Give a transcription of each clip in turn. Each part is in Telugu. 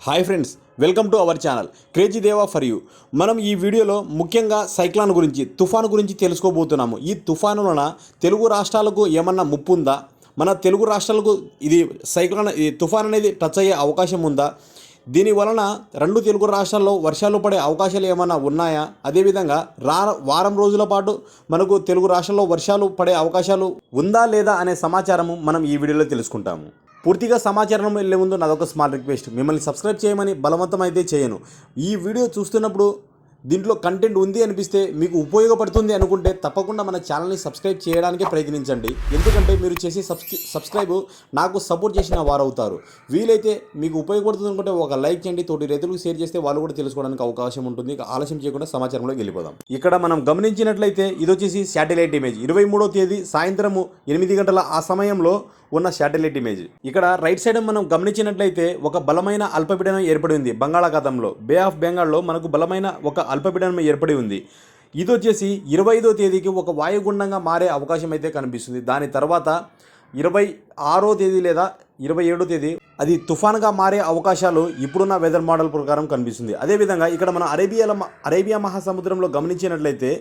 Hi friends, welcome to our channel crazy దేవా ఫర్ యూ. మనం ఈ వీడియోలో ముఖ్యంగా సైక్లాన్ గురించి, తుఫాను గురించి తెలుసుకోబోతున్నాము. ఈ తుఫాను వలన తెలుగు రాష్ట్రాలకు ఏమన్నా ముప్పు ఉందా? మన తెలుగు రాష్ట్రాలకు ఇది ఈ తుఫాన్ అనేది టచ్ అయ్యే అవకాశం ఉందా? దీని వలన రెండు తెలుగు రాష్ట్రాల్లో వర్షాలు పడే అవకాశాలు ఏమైనా ఉన్నాయా? అదేవిధంగా వారం రోజుల పాటు మనకు తెలుగు రాష్ట్రాల్లో వర్షాలు పడే అవకాశాలు ఉందా లేదా అనే సమాచారము మనం ఈ వీడియోలో తెలుసుకుంటాము. పూర్తిగా సమాచారం వెళ్ళే ముందు నాదొక స్మాల్ రిక్వెస్ట్, మిమ్మల్ని సబ్స్క్రైబ్ చేయమని బలవంతం అయితే చేయను. ఈ వీడియో చూస్తున్నప్పుడు దీంట్లో కంటెంట్ ఉంది అనిపిస్తే, మీకు ఉపయోగపడుతుంది అనుకుంటే తప్పకుండా మన ఛానల్ని సబ్స్క్రైబ్ చేయడానికే ప్రయత్నించండి. ఎందుకంటే మీరు చేసే సబ్స్క్రైబ్ నాకు సపోర్ట్ చేసిన వారు అవుతారు. వీలైతే మీకు ఉపయోగపడుతుంది అనుకుంటే ఒక లైక్ చేయండి, తోటి రైతులకు షేర్ చేస్తే వాళ్ళు కూడా తెలుసుకోవడానికి అవకాశం ఉంటుంది. ఇక ఆలస్యం చేయకుండా సమాచారంలోకి వెళ్ళిపోదాం. ఇక్కడ మనం గమనించినట్లయితే ఇది వచ్చేసి శాటిలైట్ ఇమేజ్. 23వ తేదీ సాయంత్రము 8 గంటల ఆ సమయంలో ఉన్న శాటిలైట్ ఇమేజ్. ఇక్కడ రైట్ సైడ్ మనం గమనించినట్లయితే ఒక బలమైన అల్పపీడనం ఏర్పడి ఉంది బంగాళాఖాతంలో. బే ఆఫ్ బెంగాల్లో మనకు బలమైన ఒక అల్పపీడనం ఏర్పడి ఉంది. ఇది వచ్చేసి 25వ తేదీకి ఒక వాయుగుండంగా మారే అవకాశం అయితే కనిపిస్తుంది. దాని తర్వాత 26వ తేదీ లేదా 27వ తేదీ అది తుఫాన్గా మారే అవకాశాలు ఇప్పుడున్న వెదర్ మోడల్ ప్రకారం కనిపిస్తుంది. అదేవిధంగా ఇక్కడ మనం అరేబియా మహాసముద్రంలో గమనించినట్లయితే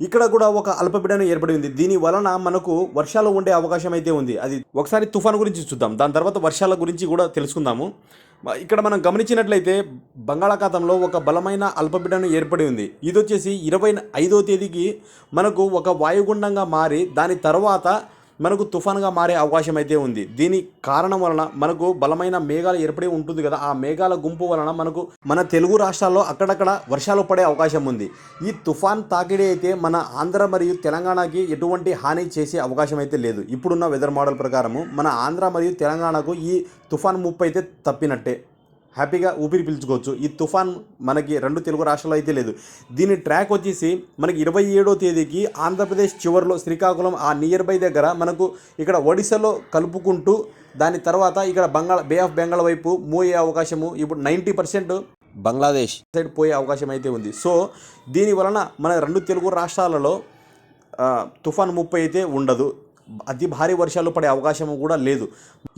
ఇక్కడ కూడా ఒక అల్పపీడనం ఏర్పడి ఉంది. దీని వలన మనకు వర్షాలు ఉండే అవకాశం అయితే ఉంది. అది ఒకసారి తుఫాను గురించి చూద్దాం, దాని తర్వాత వర్షాల గురించి కూడా తెలుసుకుందాము. ఇక్కడ మనం గమనించినట్లయితే బంగాళాఖాతంలో ఒక బలమైన అల్పపీడనం ఏర్పడి ఉంది. ఇది వచ్చేసి 25వ తేదీకి మనకు ఒక వాయుగుండంగా మారి దాని తర్వాత మనకు తుఫాన్గా మారే అవకాశం అయితే ఉంది. దీని కారణం వలన మనకు బలమైన మేఘాలు ఏర్పడి ఉంటుంది కదా, ఆ మేఘాల గుంపు వలన మనకు మన తెలుగు రాష్ట్రాల్లో అక్కడక్కడ వర్షాలు పడే అవకాశం ఉంది. ఈ తుఫాన్ తాకిడి అయితే మన ఆంధ్ర మరియు తెలంగాణకి ఎటువంటి హాని చేసే అవకాశం అయితే లేదు. ఇప్పుడున్న వెదర్ మోడల్ ప్రకారము మన ఆంధ్ర మరియు తెలంగాణకు ఈ తుఫాన్ ముప్పు అయితే తప్పినట్టే, హ్యాపీగా ఊపిరి పీల్చుకోవచ్చు. ఈ తుఫాన్ మనకి రెండు తెలుగు రాష్ట్రాల్లో అయితే లేదు. దీని ట్రాక్ వచ్చేసి మనకి 27వ తేదీకి ఆంధ్రప్రదేశ్ చివరిలో శ్రీకాకుళం ఆ నియర్ బై దగ్గర మనకు ఇక్కడ ఒడిశాలో కలుపుకుంటూ దాని తర్వాత ఇక్కడ బే ఆఫ్ బెంగాల్ వైపు మూవ్ అయ్యే అవకాశము ఇప్పుడు 90% బంగ్లాదేశ్ సైడ్ పోయే అవకాశం అయితే ఉంది. సో దీని వలన మన రెండు తెలుగు రాష్ట్రాలలో తుఫాన్ ముప్పు అయితే ఉండదు. అతి భారీ వర్షాలు పడే అవకాశం కూడా లేదు.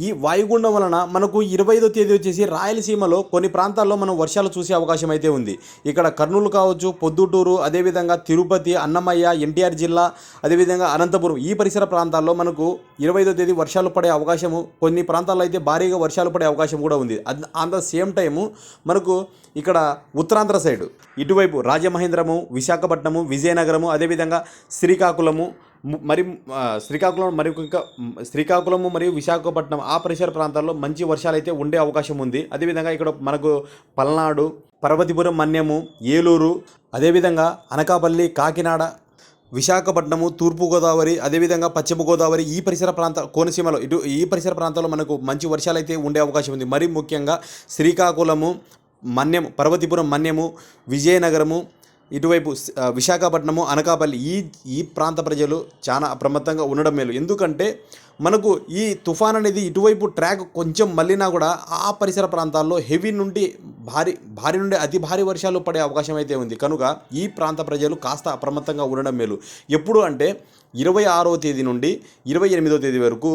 ఈ వాయుగుండం వలన మనకు 25వ తేదీ వచ్చేసి రాయలసీమలో కొన్ని ప్రాంతాల్లో మనం వర్షాలు చూసే అవకాశం అయితే ఉంది. ఇక్కడ కర్నూలు కావచ్చు, పొద్దుటూరు, అదేవిధంగా తిరుపతి, అన్నమయ్య, ఎన్టీఆర్ జిల్లా, అదేవిధంగా అనంతపురం ఈ పరిసర ప్రాంతాల్లో మనకు 25వ తేదీ వర్షాలు పడే అవకాశము, కొన్ని ప్రాంతాల్లో అయితే భారీగా వర్షాలు పడే అవకాశం కూడా ఉంది. అట్ ద సేమ్ టైము మనకు ఇక్కడ ఉత్తరాంధ్ర సైడ్ ఇటువైపు రాజమహేంద్రము, విశాఖపట్నము, విజయనగరము, అదేవిధంగా శ్రీకాకుళము శ్రీకాకుళము మరియు విశాఖపట్నం ఆ పరిసర ప్రాంతాల్లో మంచి వర్షాలు అయితే ఉండే అవకాశం ఉంది. అదేవిధంగా ఇక్కడ మనకు పల్నాడు, పర్వతీపురం, మన్యము, ఏలూరు, అదేవిధంగా అనకాపల్లి, కాకినాడ, విశాఖపట్నము, తూర్పుగోదావరి, అదేవిధంగా పశ్చిమ గోదావరి ఈ పరిసర కోనసీమలో ఈ పరిసర ప్రాంతాల్లో మనకు మంచి వర్షాలు అయితే ఉండే అవకాశం ఉంది. మరి ముఖ్యంగా శ్రీకాకుళము, మన్యము, పర్వతీపురం, మన్యము, విజయనగరము, ఇటువైపు విశాఖపట్నము, అనకాపల్లి ఈ ప్రాంత ప్రజలు చాలా అప్రమత్తంగా ఉండడం మేలు. ఎందుకంటే మనకు ఈ తుఫాన్ అనేది ఇటువైపు ట్రాక్ కొంచెం మళ్ళినా కూడా ఆ పరిసర ప్రాంతాల్లో హెవీ నుండి భారీ నుండి అతి భారీ వర్షాలు పడే అవకాశం అయితే ఉంది. కనుక ఈ ప్రాంత ప్రజలు కాస్త అప్రమత్తంగా ఉండడం మేలు. ఎప్పుడు అంటే 26వ తేదీ నుండి 28వ తేదీ వరకు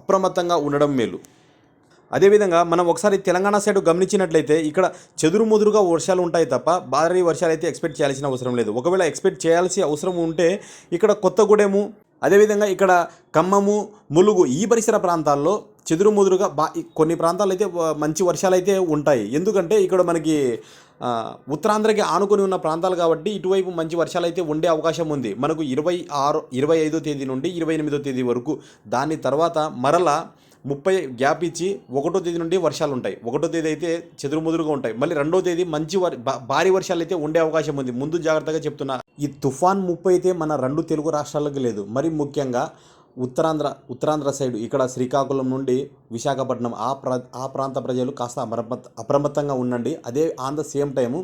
అప్రమత్తంగా ఉండడం మేలు. అదేవిధంగా మనం ఒకసారి తెలంగాణ సైడ్ గమనించినట్లయితే ఇక్కడ చెదురుముదురుగా వర్షాలు ఉంటాయి తప్ప భారీ వర్షాలు అయితే ఎక్స్పెక్ట్ చేయాల్సిన అవసరం లేదు. ఒకవేళ ఎక్స్పెక్ట్ చేయాల్సిన అవసరం ఉంటే ఇక్కడ కొత్తగూడెము, అదేవిధంగా ఇక్కడ ఖమ్మము, ములుగు ఈ పరిసర ప్రాంతాల్లో చెదురుముదురుగా కొన్ని ప్రాంతాల్లో అయితే మంచి వర్షాలు అయితే ఉంటాయి. ఎందుకంటే ఇక్కడ మనకి ఉత్తరాంధ్రకి ఆనుకొని ఉన్న ప్రాంతాలు కాబట్టి ఇటువైపు మంచి వర్షాలు అయితే ఉండే అవకాశం ఉంది. మనకు 25వ తేదీ నుండి 28వ తేదీ వరకు. దాని తర్వాత మరలా 30 గ్యాప్ ఇచ్చి 1వ తేదీ నుండి వర్షాలు ఉంటాయి. 1వ తేదీ అయితే చెదురుముదురుగా ఉంటాయి. మళ్ళీ 2వ తేదీ మంచి భారీ వర్షాలు అయితే ఉండే అవకాశం ఉంది. ముందు జాగ్రత్తగా చెప్తున్నా, ఈ తుఫాన్ ముప్పు అయితే మన రెండు తెలుగు రాష్ట్రాలకు లేదు. మరి ముఖ్యంగా ఉత్తరాంధ్ర సైడ్ ఇక్కడ శ్రీకాకుళం నుండి విశాఖపట్నం ఆ ప్రాంత ప్రజలు కాస్త అప్రమత్తంగా ఉండండి. అదే ఆన్ ద సేమ్ టైము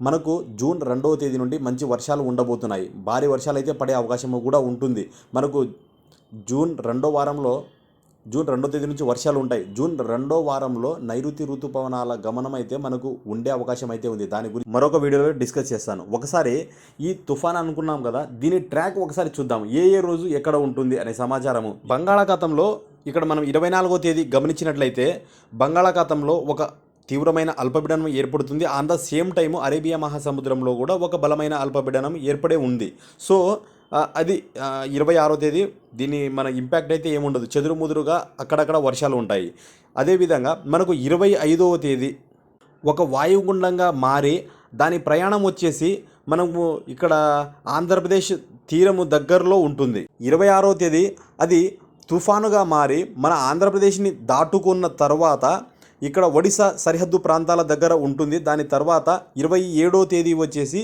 మనకు జూన్ 2వ తేదీ నుండి మంచి వర్షాలు ఉండబోతున్నాయి. భారీ వర్షాలు అయితే పడే అవకాశం కూడా ఉంటుంది. మనకు జూన్ 2వ తేదీ నుంచి వర్షాలు ఉంటాయి. జూన్ 2వ వారంలో నైరుతి ఋతుపవనాల గమనం అయితే మనకు ఉండే అవకాశం అయితే ఉంది. దాని గురించి మరొక వీడియోలో డిస్కస్ చేస్తాను. ఒకసారి ఈ తుఫాన్ అనుకున్నాం కదా, దీని ట్రాక్ ఒకసారి చూద్దాం. ఏ రోజు ఎక్కడ ఉంటుంది అనే సమాచారము. బంగాళాఖాతంలో ఇక్కడ మనం 24వ తేదీ గమనించినట్లయితే బంగాళాఖాతంలో ఒక తీవ్రమైన అల్పపీడనం ఏర్పడుతుంది. On the same time Arabia మహాసముద్రంలో కూడా ఒక బలమైన అల్పపీడనం ఏర్పడే ఉంది. సో అది 26వ తేదీ దీని మన ఇంపాక్ట్ అయితే ఏముండదు, చెదురుముదురుగా అక్కడక్కడ వర్షాలు ఉంటాయి. అదేవిధంగా మనకు 25వ తేదీ ఒక వాయుగుండంగా మారి దాని ప్రయాణం వచ్చేసి మనము ఇక్కడ ఆంధ్రప్రదేశ్ తీరము దగ్గరలో ఉంటుంది. 26వ తేదీ అది తుఫానుగా మారి మన ఆంధ్రప్రదేశ్ని దాటుకున్న తర్వాత ఇక్కడ ఒడిశా సరిహద్దు ప్రాంతాల దగ్గర ఉంటుంది. దాని తర్వాత 27వ తేదీ వచ్చేసి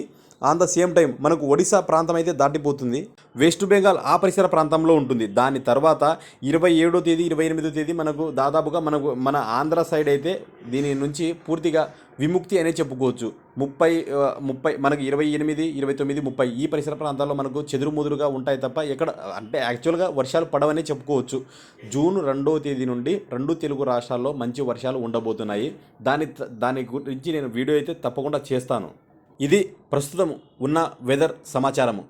ఆన్ ద సేమ్ టైం మనకు ఒడిశా ప్రాంతం అయితే దాటిపోతుంది. వెస్ట్ బెంగాల్ ఆ పరిసర ప్రాంతంలో ఉంటుంది. దాని తర్వాత 27వ తేదీ 28వ తేదీ మనకు దాదాపుగా మన ఆంధ్ర సైడ్ అయితే దీని నుంచి పూర్తిగా విముక్తి అనే చెప్పుకోవచ్చు. 30 మనకు 28, 29, 30 ఈ పరిసర ప్రాంతాల్లో మనకు చెదురుముదురుగా ఉంటాయి తప్ప ఎక్కడ అంటే యాక్చువల్గా వర్షాలు పడవనే చెప్పుకోవచ్చు. జూన్ 2వ తేదీ నుండి 2 తెలుగు రాష్ట్రాల్లో మంచి వర్షాలు ఉండబోతున్నాయి. దాని గురించి నేను వీడియో అయితే తప్పకుండా చేస్తాను. ఇది ప్రస్తుతం ఉన్న వెదర్ సమాచారము.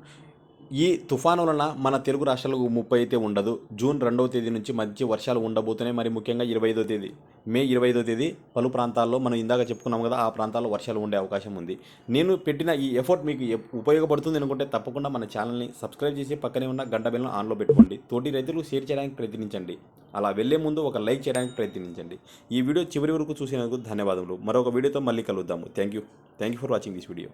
ఈ తుఫాను వలన మన తెలుగు రాష్ట్రాలకు ముప్పు అయితే ఉండదు. జూన్ 2వ తేదీ నుంచి మంచి వర్షాలు ఉండబోతున్నాయి. మరి ముఖ్యంగా 25వ తేదీ మే 25వ తేదీ పలు ప్రాంతాల్లో మనం ఇందాక చెప్పుకున్నాం కదా, ఆ ప్రాంతాల్లో వర్షాలు ఉండే అవకాశం ఉంది. నేను పెట్టిన ఈ ఎఫర్ట్ మీకు ఉపయోగపడుతుంది అనుకుంటే తప్పకుండా మన ఛానల్ని సబ్స్క్రైబ్ చేసి పక్కనే ఉన్న గంట బెల్ను ఆన్లో పెట్టుకోండి. తోటి రైతులు షేర్ చేయడానికి ప్రయత్నించండి. అలా వెళ్లే ముందు ఒక లైక్ చేయడానికి ప్రయత్నించండి. ఈ వీడియో చివరి వరకు చూసినందుకు ధన్యవాదములు. మరొక వీడియోతో మళ్ళీ కలుద్దాము. Thank you for watching this video.